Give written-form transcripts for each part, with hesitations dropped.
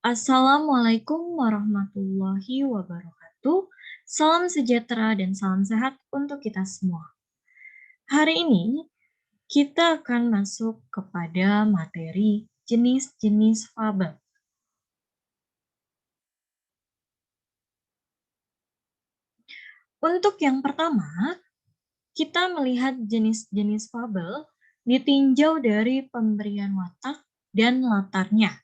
Assalamualaikum warahmatullahi wabarakatuh. Salam sejahtera dan salam sehat untuk kita semua. Hari ini kita akan masuk kepada materi jenis-jenis fabel. Untuk yang pertama, kita melihat jenis-jenis fabel ditinjau dari pemberian watak dan latarnya.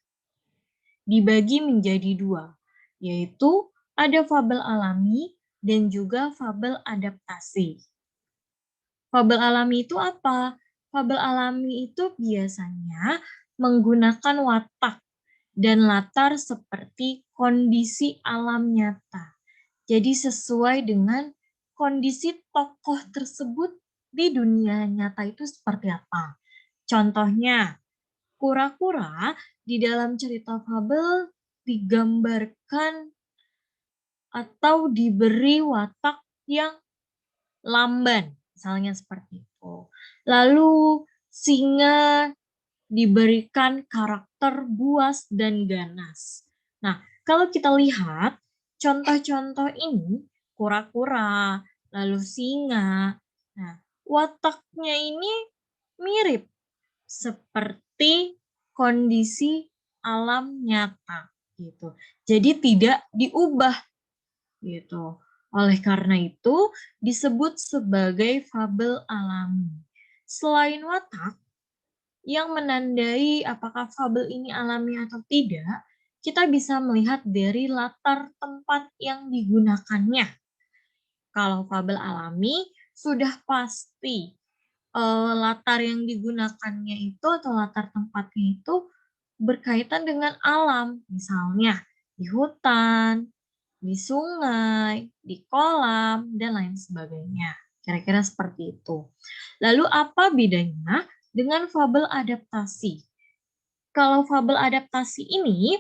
Dibagi menjadi dua, yaitu ada fabel alami dan juga fabel adaptasi. Fabel alami itu apa? Fabel alami itu biasanya menggunakan watak dan latar seperti kondisi alam nyata. Jadi sesuai dengan kondisi tokoh tersebut di dunia nyata itu seperti apa. Contohnya, kura-kura di dalam cerita fabel digambarkan atau diberi watak yang lamban, misalnya seperti itu. Lalu singa diberikan karakter buas dan ganas. Nah, kalau kita lihat contoh-contoh ini, kura-kura, lalu singa, nah wataknya ini mirip seperti kondisi alam nyata gitu. Jadi tidak diubah gitu. Oleh karena itu disebut sebagai fabel alami. Selain watak yang menandai apakah fabel ini alami atau tidak, kita bisa melihat dari latar tempat yang digunakannya. Kalau fabel alami sudah pasti latar yang digunakannya itu atau latar tempatnya itu berkaitan dengan alam, misalnya di hutan, di sungai, di kolam, dan lain sebagainya. Kira-kira seperti itu. Lalu apa bedanya dengan fabel adaptasi? Kalau fabel adaptasi ini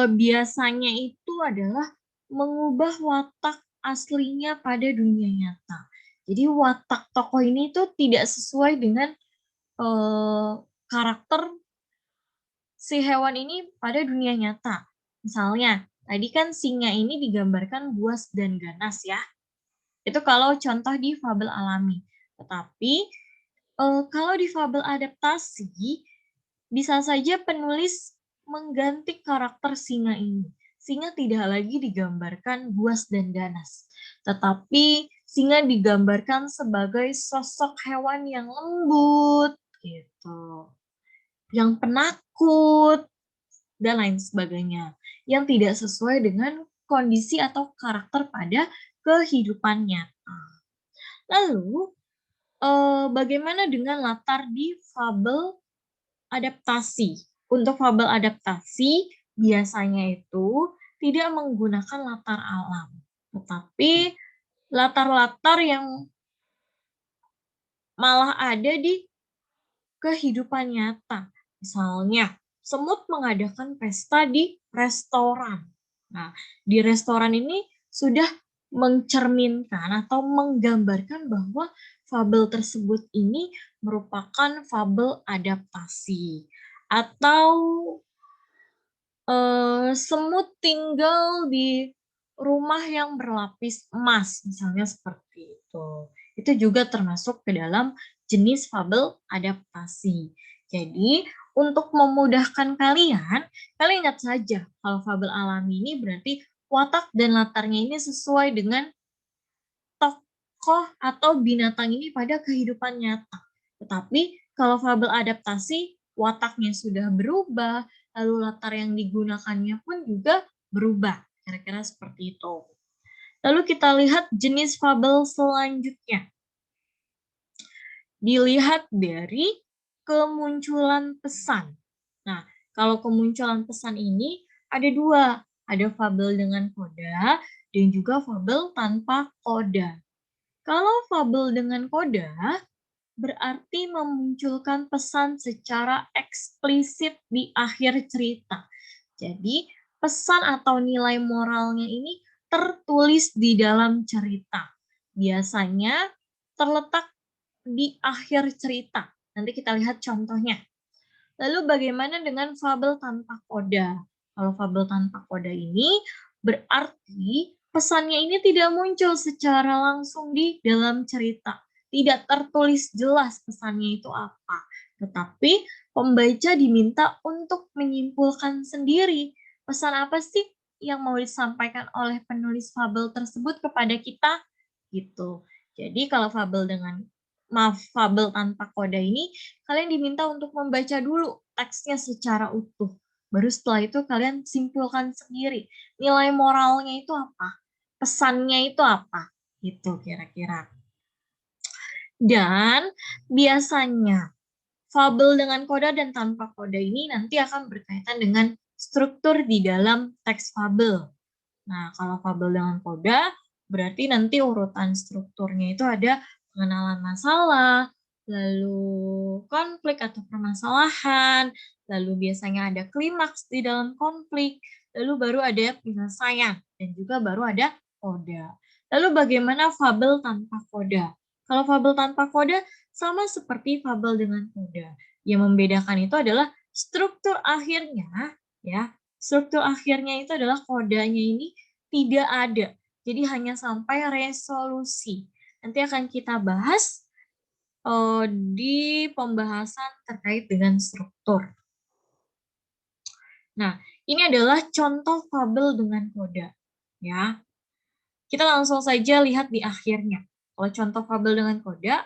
biasanya itu adalah mengubah watak aslinya pada dunia nyata. Jadi watak tokoh ini tuh tidak sesuai dengan karakter si hewan ini pada dunia nyata. Misalnya, tadi kan singa ini digambarkan buas dan ganas ya. Itu kalau contoh di fabel alami. Tetapi kalau di fabel adaptasi, bisa saja penulis mengganti karakter singa ini. Singa tidak lagi digambarkan buas dan ganas, tetapi singa digambarkan sebagai sosok hewan yang lembut, gitu, yang penakut, dan lain sebagainya, yang tidak sesuai dengan kondisi atau karakter pada kehidupan nyata. Lalu, bagaimana dengan latar di fabel adaptasi? Untuk fabel adaptasi, biasanya itu tidak menggunakan latar alam, tetapi latar-latar yang malah ada di kehidupan nyata. Misalnya, semut mengadakan pesta di restoran. Nah, di restoran ini sudah mencerminkan atau menggambarkan bahwa fabel tersebut ini merupakan fabel adaptasi. Atau semut tinggal di rumah yang berlapis emas, misalnya seperti itu. Itu juga termasuk ke dalam jenis fabel adaptasi. Jadi, untuk memudahkan kalian, kalian ingat saja kalau fabel alami ini berarti watak dan latarnya ini sesuai dengan tokoh atau binatang ini pada kehidupan nyata. Tetapi kalau fabel adaptasi, wataknya sudah berubah, lalu latar yang digunakannya pun juga berubah. Kira-kira seperti itu. Lalu kita lihat jenis fabel selanjutnya. Dilihat dari kemunculan pesan. Nah, kalau kemunculan pesan ini ada dua. Ada fabel dengan koda dan juga fabel tanpa koda. Kalau fabel dengan koda, berarti memunculkan pesan secara eksplisit di akhir cerita. Jadi, pesan atau nilai moralnya ini tertulis di dalam cerita. Biasanya terletak di akhir cerita. Nanti kita lihat contohnya. Lalu bagaimana dengan fabel tanpa koda? Kalau fabel tanpa koda ini berarti pesannya ini tidak muncul secara langsung di dalam cerita. Tidak tertulis jelas pesannya itu apa. Tetapi pembaca diminta untuk menyimpulkan sendiri pesan apa sih yang mau disampaikan oleh penulis fabel tersebut kepada kita gitu. Jadi kalau fabel tanpa koda ini kalian diminta untuk membaca dulu teksnya secara utuh. Baru setelah itu kalian simpulkan sendiri nilai moralnya itu apa, pesannya itu apa, gitu kira-kira. Dan biasanya fabel dengan koda dan tanpa koda ini nanti akan berkaitan dengan struktur di dalam teks fabel. Nah, kalau fabel dengan koda, berarti nanti urutan strukturnya itu ada pengenalan masalah, lalu konflik atau permasalahan, lalu biasanya ada klimaks di dalam konflik, lalu baru ada penyelesaian, dan juga baru ada koda. Lalu bagaimana fabel tanpa koda? Kalau fabel tanpa koda sama seperti fabel dengan koda. Yang membedakan itu adalah struktur akhirnya, ya. Struktur akhirnya itu adalah kodanya ini tidak ada. Jadi hanya sampai resolusi. Nanti akan kita bahas di pembahasan terkait dengan struktur. Nah, ini adalah contoh fabel dengan koda. Ya, kita langsung saja lihat di akhirnya. Kalau contoh fabel dengan koda,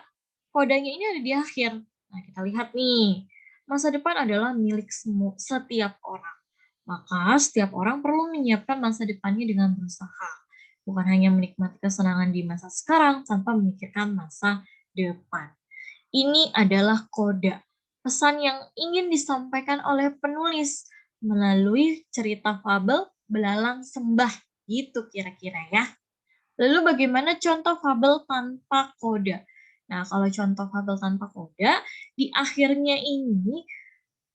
kodanya ini ada di akhir. Nah, kita lihat nih. Masa depan adalah milik setiap orang. Maka setiap orang perlu menyiapkan masa depannya dengan berusaha. Bukan hanya menikmati kesenangan di masa sekarang tanpa memikirkan masa depan. Ini adalah koda, pesan yang ingin disampaikan oleh penulis melalui cerita fabel Belalang Sembah. Gitu kira-kira ya. Lalu bagaimana contoh fabel tanpa koda? Nah, kalau contoh fabel tanpa koda, di akhirnya ini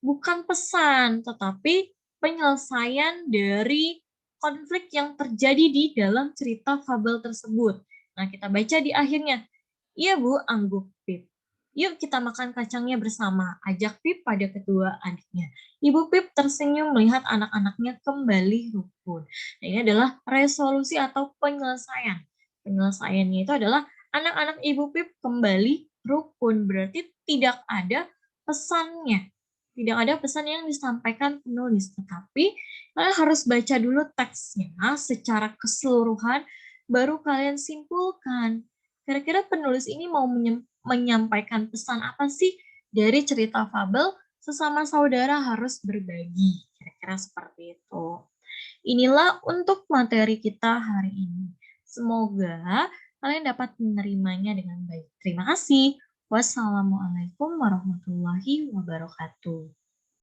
bukan pesan, tetapi penyelesaian dari konflik yang terjadi di dalam cerita fabel tersebut. Nah, kita baca di akhirnya. Iya Bu, angguk Pip. Yuk kita makan kacangnya bersama, ajak Pip pada kedua adiknya. Ibu Pip tersenyum melihat anak-anaknya kembali rukun. Nah, ini adalah resolusi atau penyelesaian. Penyelesaiannya itu adalah anak-anak Ibu Pip kembali rukun. Berarti tidak ada pesannya. Tidak ada pesan yang disampaikan penulis, tetapi kalian harus baca dulu teksnya secara keseluruhan, baru kalian simpulkan. Kira-kira penulis ini mau menyampaikan pesan apa sih dari cerita fabel sesama saudara harus berbagi. Kira-kira seperti itu. Inilah untuk materi kita hari ini. Semoga kalian dapat menerimanya dengan baik. Terima kasih. Wassalamualaikum warahmatullahi wabarakatuh.